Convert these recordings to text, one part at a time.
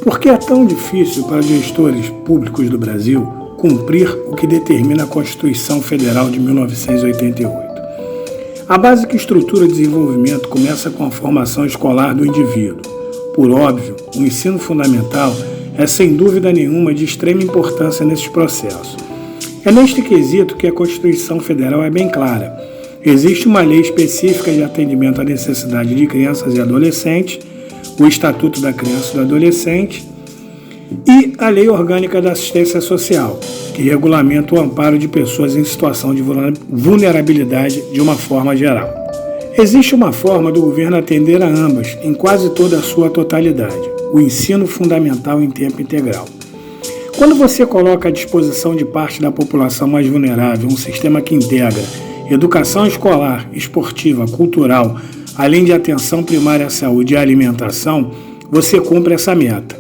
Por que é tão difícil para os gestores públicos do Brasil cumprir o que determina a Constituição Federal de 1988? A básica estrutura de desenvolvimento começa com a formação escolar do indivíduo. Por óbvio, o ensino fundamental é sem dúvida nenhuma de extrema importância nesse processo. É neste quesito que a Constituição Federal é bem clara. Existe uma lei específica de atendimento à necessidade de crianças e adolescentes, o Estatuto da Criança e do Adolescente e a Lei Orgânica da Assistência Social, que regulamenta o amparo de pessoas em situação de vulnerabilidade de uma forma geral. Existe uma forma do governo atender a ambas, em quase toda a sua totalidade, o ensino fundamental em tempo integral. Quando você coloca à disposição de parte da população mais vulnerável um sistema que integra educação escolar, esportiva, cultural, além de atenção primária à saúde e à alimentação, você cumpre essa meta.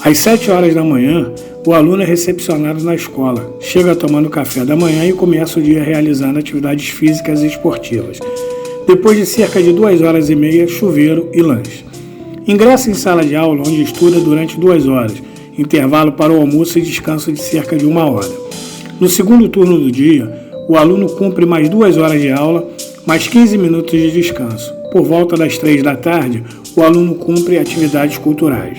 Às 7 horas da manhã, o aluno é recepcionado na escola, chega tomando café da manhã e começa o dia realizando atividades físicas e esportivas. Depois de cerca de 2 horas e meia, chuveiro e lanche. Ingressa em sala de aula, onde estuda durante 2 horas, intervalo para o almoço e descanso de cerca de 1 hora. No segundo turno do dia, o aluno cumpre mais 2 horas de aula, mais 15 minutos de descanso. Por volta das 3 da tarde, o aluno cumpre atividades culturais.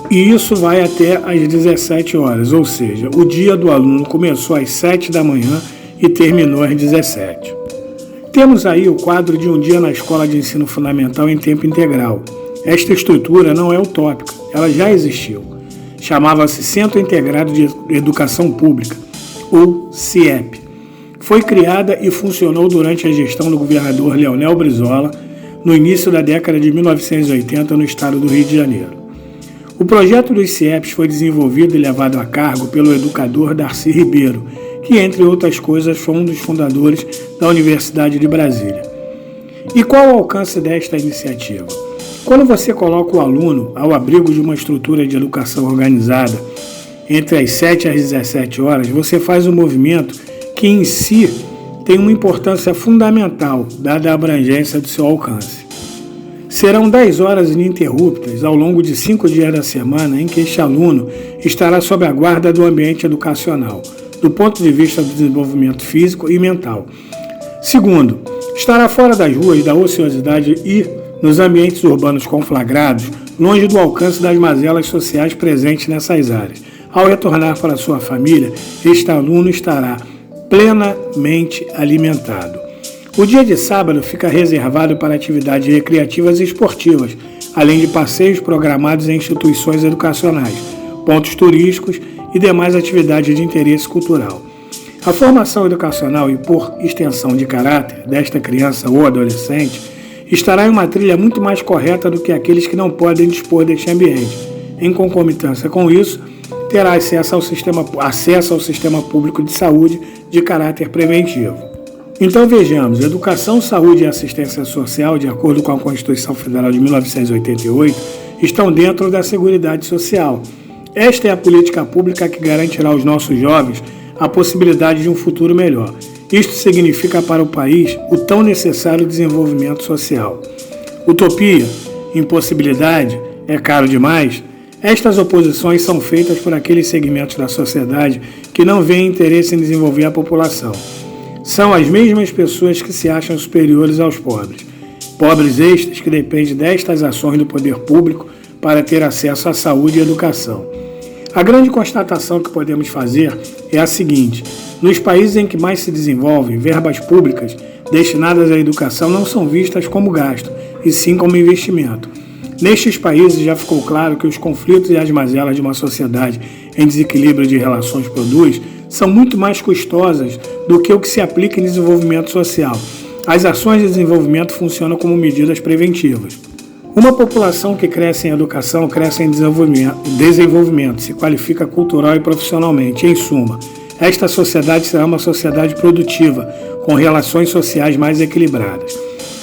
E isso vai até às 17 horas, ou seja, o dia do aluno começou às 7 da manhã e terminou às 17. Temos aí o quadro de um dia na Escola de Ensino Fundamental em tempo integral. Esta estrutura não é utópica, ela já existiu. Chamava-se Centro Integrado de Educação Pública, ou CIEP. Foi criada e funcionou durante a gestão do governador Leonel Brizola, no início da década de 1980, no estado do Rio de Janeiro. O projeto dos CIEPs foi desenvolvido e levado a cargo pelo educador Darcy Ribeiro, que, entre outras coisas, foi um dos fundadores da Universidade de Brasília. E qual o alcance desta iniciativa? Quando você coloca o aluno ao abrigo de uma estrutura de educação organizada, entre as 7 às 17 horas, você faz um movimento que em si tem uma importância fundamental, dada a abrangência do seu alcance. Serão 10 horas ininterruptas ao longo de 5 dias da semana em que este aluno estará sob a guarda do ambiente educacional, do ponto de vista do desenvolvimento físico e mental. Segundo, estará fora das ruas da ociosidade e nos ambientes urbanos conflagrados, longe do alcance das mazelas sociais presentes nessas áreas. Ao retornar para sua família, este aluno estará plenamente alimentado. O dia de sábado fica reservado para atividades recreativas e esportivas, além de passeios programados em instituições educacionais, pontos turísticos e demais atividades de interesse cultural. A formação educacional e, por extensão de caráter, desta criança ou adolescente estará em uma trilha muito mais correta do que aqueles que não podem dispor deste ambiente. Em concomitância com isso, terá acesso ao sistema público de saúde de caráter preventivo. Então vejamos, educação, saúde e assistência social, de acordo com a Constituição Federal de 1988, estão dentro da Seguridade Social. Esta é a política pública que garantirá aos nossos jovens a possibilidade de um futuro melhor. Isto significa para o país o tão necessário desenvolvimento social. Utopia, impossibilidade, é caro demais? Estas oposições são feitas por aqueles segmentos da sociedade que não veem interesse em desenvolver a população. São as mesmas pessoas que se acham superiores aos pobres. Pobres estes que dependem destas ações do poder público para ter acesso à saúde e educação. A grande constatação que podemos fazer é a seguinte: nos países em que mais se desenvolvem, verbas públicas destinadas à educação não são vistas como gasto, e sim como investimento. Nestes países já ficou claro que os conflitos e as mazelas de uma sociedade em desequilíbrio de relações produz são muito mais custosas do que o que se aplica em desenvolvimento social. As ações de desenvolvimento funcionam como medidas preventivas. Uma população que cresce em educação, cresce em desenvolvimento, se qualifica cultural e profissionalmente. Em suma, esta sociedade será uma sociedade produtiva, com relações sociais mais equilibradas.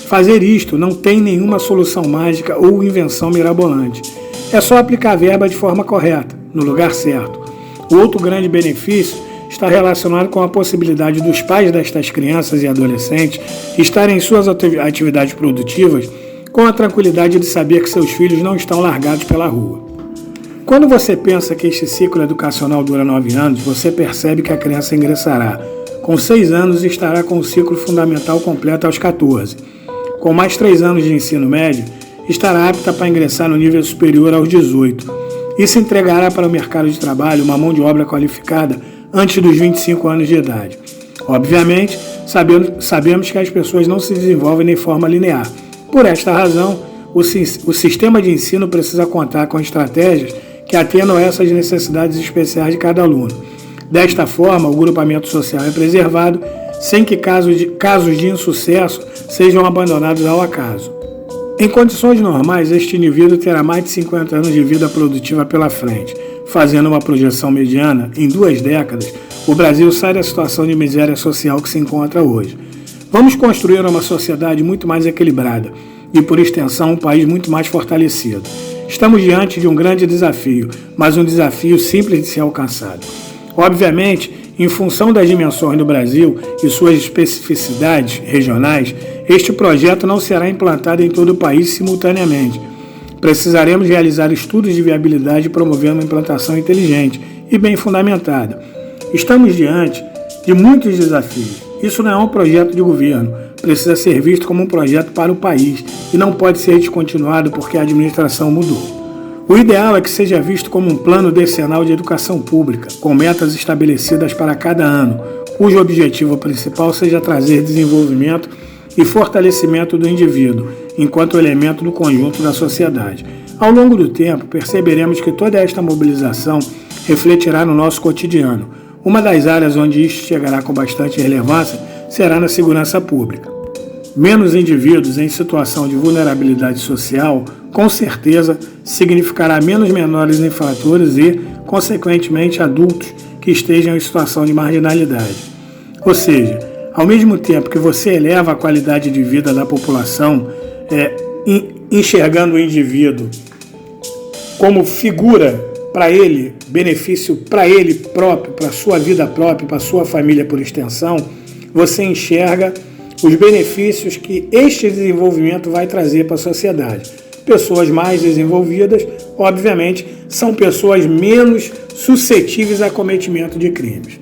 Fazer isto não tem nenhuma solução mágica ou invenção mirabolante. É só aplicar a verba de forma correta, no lugar certo. O outro grande benefício está relacionado com a possibilidade dos pais destas crianças e adolescentes estarem em suas atividades produtivas com a tranquilidade de saber que seus filhos não estão largados pela rua. Quando você pensa que este ciclo educacional dura 9 anos, você percebe que a criança ingressará com 6 anos e estará com o ciclo fundamental completo aos 14. Com mais 3 anos de ensino médio, estará apta para ingressar no nível superior aos 18. Isso entregará para o mercado de trabalho uma mão de obra qualificada antes dos 25 anos de idade. Obviamente, sabemos que as pessoas não se desenvolvem de forma linear. Por esta razão, o sistema de ensino precisa contar com estratégias que atendam a essas necessidades especiais de cada aluno. Desta forma, o grupamento social é preservado, sem que casos de insucesso sejam abandonados ao acaso. Em condições normais, este indivíduo terá mais de 50 anos de vida produtiva pela frente. Fazendo uma projeção mediana, em 2 décadas, o Brasil sai da situação de miséria social que se encontra hoje. Vamos construir uma sociedade muito mais equilibrada e, por extensão, um país muito mais fortalecido. Estamos diante de um grande desafio, mas um desafio simples de ser alcançado. Obviamente, em função das dimensões do Brasil e suas especificidades regionais, este projeto não será implantado em todo o país simultaneamente. Precisaremos realizar estudos de viabilidade e promover uma implantação inteligente e bem fundamentada. Estamos diante de muitos desafios. Isso não é um projeto de governo, precisa ser visto como um projeto para o país e não pode ser descontinuado porque a administração mudou. O ideal é que seja visto como um plano decenal de educação pública, com metas estabelecidas para cada ano, cujo objetivo principal seja trazer desenvolvimento e fortalecimento do indivíduo, enquanto elemento do conjunto da sociedade. Ao longo do tempo, perceberemos que toda esta mobilização refletirá no nosso cotidiano. Uma das áreas onde isto chegará com bastante relevância será na segurança pública. Menos indivíduos em situação de vulnerabilidade social, com certeza, significará menos menores infratores e, consequentemente, adultos que estejam em situação de marginalidade. Ou seja, ao mesmo tempo que você eleva a qualidade de vida da população, enxergando o indivíduo como figura para ele, benefício para ele próprio, para a sua vida própria, para a sua família por extensão, você enxerga os benefícios que este desenvolvimento vai trazer para a sociedade. Pessoas mais desenvolvidas, obviamente, são pessoas menos suscetíveis a cometimento de crimes.